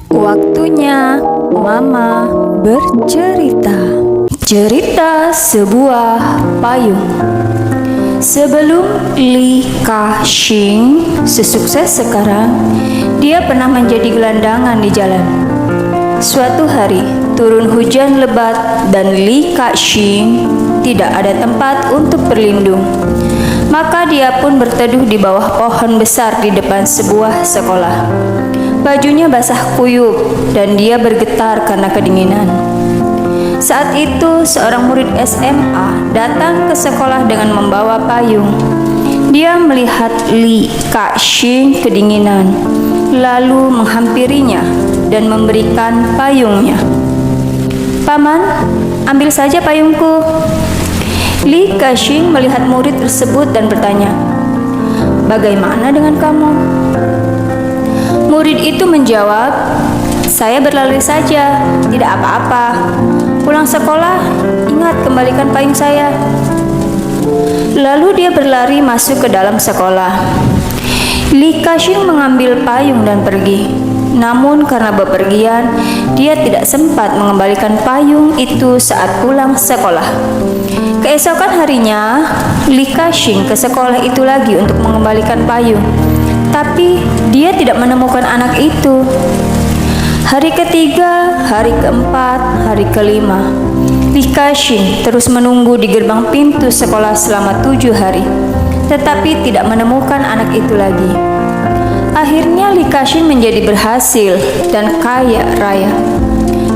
Waktunya Mama bercerita. Cerita sebuah payung. Sebelum Li Ka-shing sesukses sekarang, dia pernah menjadi gelandangan di jalan. Suatu hari, turun hujan lebat dan Li Ka-shing tidak ada tempat untuk berlindung. Maka dia pun berteduh di bawah pohon besar di depan sebuah sekolah. Bajunya basah kuyup dan dia bergetar karena kedinginan. Saat itu, seorang murid SMA datang ke sekolah dengan membawa payung. Dia melihat Li Ka-shing kedinginan, lalu menghampirinya dan memberikan payungnya. "Paman, ambil saja payungku." Li Ka-shing melihat murid tersebut dan bertanya, "Bagaimana dengan kamu?" Murid itu menjawab, "Saya berlari saja, tidak apa-apa. Pulang sekolah, ingat kembalikan payung saya." Lalu dia berlari masuk ke dalam sekolah. Li Ka-shing mengambil payung dan pergi. Namun karena bepergian, dia tidak sempat mengembalikan payung itu saat pulang sekolah. Keesokan harinya, Li Ka-shing ke sekolah itu lagi untuk mengembalikan payung. Tapi dia tidak menemukan anak itu. Hari ketiga, hari keempat, hari kelima, Li Ka-shing terus menunggu di gerbang pintu sekolah selama 7 hari, tetapi tidak menemukan anak itu lagi. Akhirnya Li Ka-shing menjadi berhasil dan kaya raya.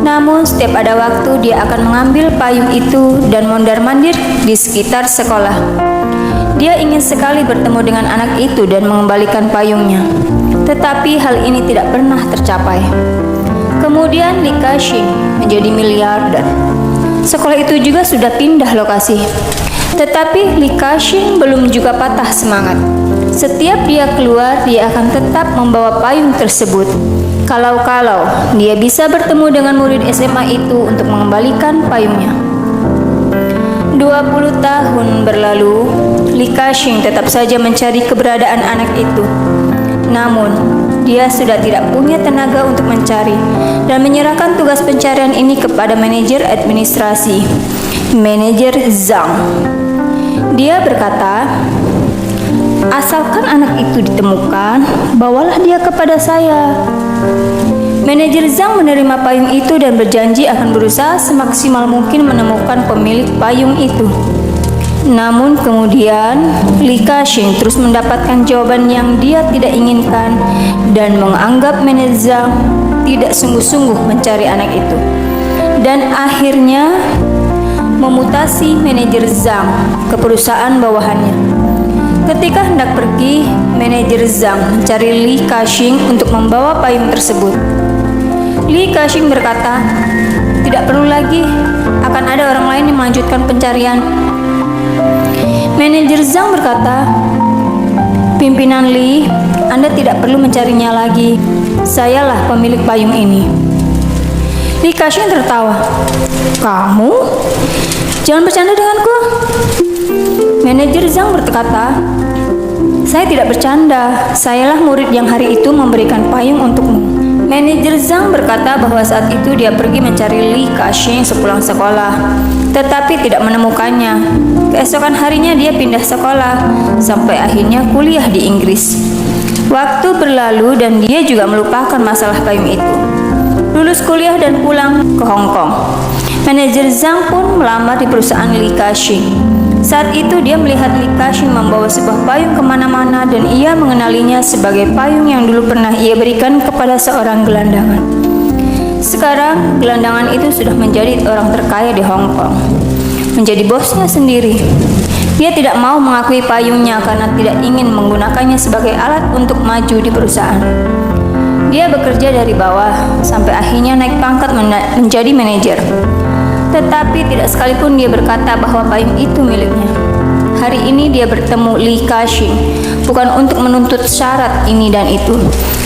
Namun setiap ada waktu dia akan mengambil payung itu dan mondar-mandir di sekitar sekolah. Dia ingin sekali bertemu dengan anak itu dan mengembalikan payungnya, tetapi hal ini tidak pernah tercapai. Kemudian Li Ka-shing menjadi miliarder. Sekolah itu juga sudah pindah lokasi. Tetapi Li Ka-shing belum juga patah semangat. Setiap dia keluar, dia akan tetap membawa payung tersebut. Kalau dia bisa bertemu dengan murid SMA itu untuk mengembalikan payungnya. 20 tahun berlalu, Li Ka-shing tetap saja mencari keberadaan anak itu. Namun, dia sudah tidak punya tenaga untuk mencari dan menyerahkan tugas pencarian ini kepada manajer administrasi, manajer Zhang. Dia berkata, "Asalkan anak itu ditemukan, bawalah dia kepada saya." Manajer Zhang menerima payung itu dan berjanji akan berusaha semaksimal mungkin menemukan pemilik payung itu. Namun kemudian Li Ka-shing terus mendapatkan jawaban yang dia tidak inginkan dan menganggap manajer Zhang tidak sungguh-sungguh mencari anak itu. Dan akhirnya memutasi manajer Zhang ke perusahaan bawahannya. Ketika hendak pergi, manajer Zhang mencari Li Ka-shing untuk membawa payung tersebut. Li Ka-shing berkata, "Tidak perlu lagi, akan ada orang lain yang melanjutkan pencarian." Manajer Zhang berkata, "Pimpinan Li, Anda tidak perlu mencarinya lagi. Sayalah pemilik payung ini." Li Ka-shing tertawa. "Kamu? Jangan bercanda denganku." Manajer Zhang berkata, "Saya tidak bercanda. Sayalah murid yang hari itu memberikan payung untukmu." Manajer Zhang berkata bahwa saat itu dia pergi mencari Li Ka-shing sepulang sekolah, tetapi tidak menemukannya. Keesokan harinya dia pindah sekolah, sampai akhirnya kuliah di Inggris. Waktu berlalu dan dia juga melupakan masalah payung itu. Lulus kuliah dan pulang ke Hong Kong. Manajer Zhang pun melamar di perusahaan Li Ka-shing. Saat itu dia melihat Li Ka-shing membawa sebuah payung kemana-mana dan ia mengenalinya sebagai payung yang dulu pernah ia berikan kepada seorang gelandangan. Sekarang gelandangan itu sudah menjadi orang terkaya di Hong Kong, menjadi bosnya sendiri. Dia tidak mau mengakui payungnya karena tidak ingin menggunakannya sebagai alat untuk maju di perusahaan. Dia bekerja dari bawah sampai akhirnya naik pangkat menjadi manajer. Tetapi tidak sekalipun dia berkata bahwa payung itu miliknya. Hari ini dia bertemu Li Ka-shing bukan untuk menuntut syarat ini dan itu,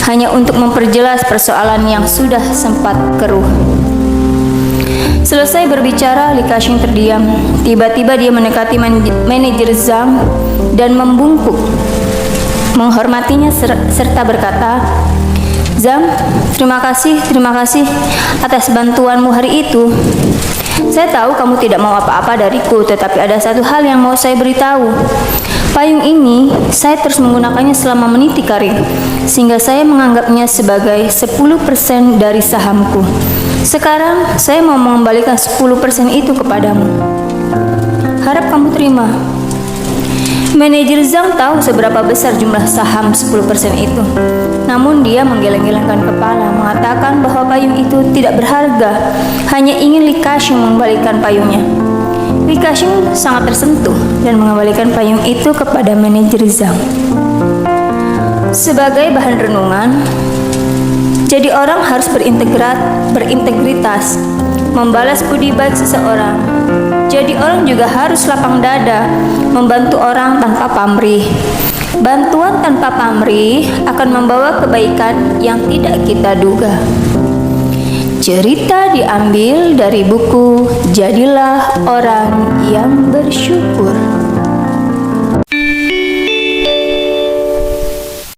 hanya untuk memperjelas persoalan yang sudah sempat keruh. Selesai berbicara, Li Ka-shing terdiam. Tiba-tiba dia mendekati manajer Zhang dan membungkuk, menghormatinya serta berkata, Zhang, terima kasih atas bantuanmu hari itu. Saya tahu kamu tidak mau apa-apa dariku, tetapi ada satu hal yang mau saya beritahu. Payung ini saya terus menggunakannya selama meniti karir, sehingga saya menganggapnya sebagai 10% dari sahamku. Sekarang saya mau mengembalikan 10% itu kepadamu. Harap kamu terima. Manajer Zhang tahu seberapa besar jumlah saham 10% itu. Namun dia menggeleng-gelengkan kepala, mengatakan bahwa payung itu tidak berharga, hanya ingin Li Ka-shing mengembalikan payungnya. Li Ka-shing sangat tersentuh dan mengembalikan payung itu kepada manajer Zhang. Sebagai bahan renungan, jadi orang harus berintegritas, membalas budi baik seseorang. Jadi orang juga harus lapang dada, membantu orang tanpa pamrih. Bantuan tanpa pamrih akan membawa kebaikan yang tidak kita duga. Cerita diambil dari buku Jadilah Orang yang Bersyukur.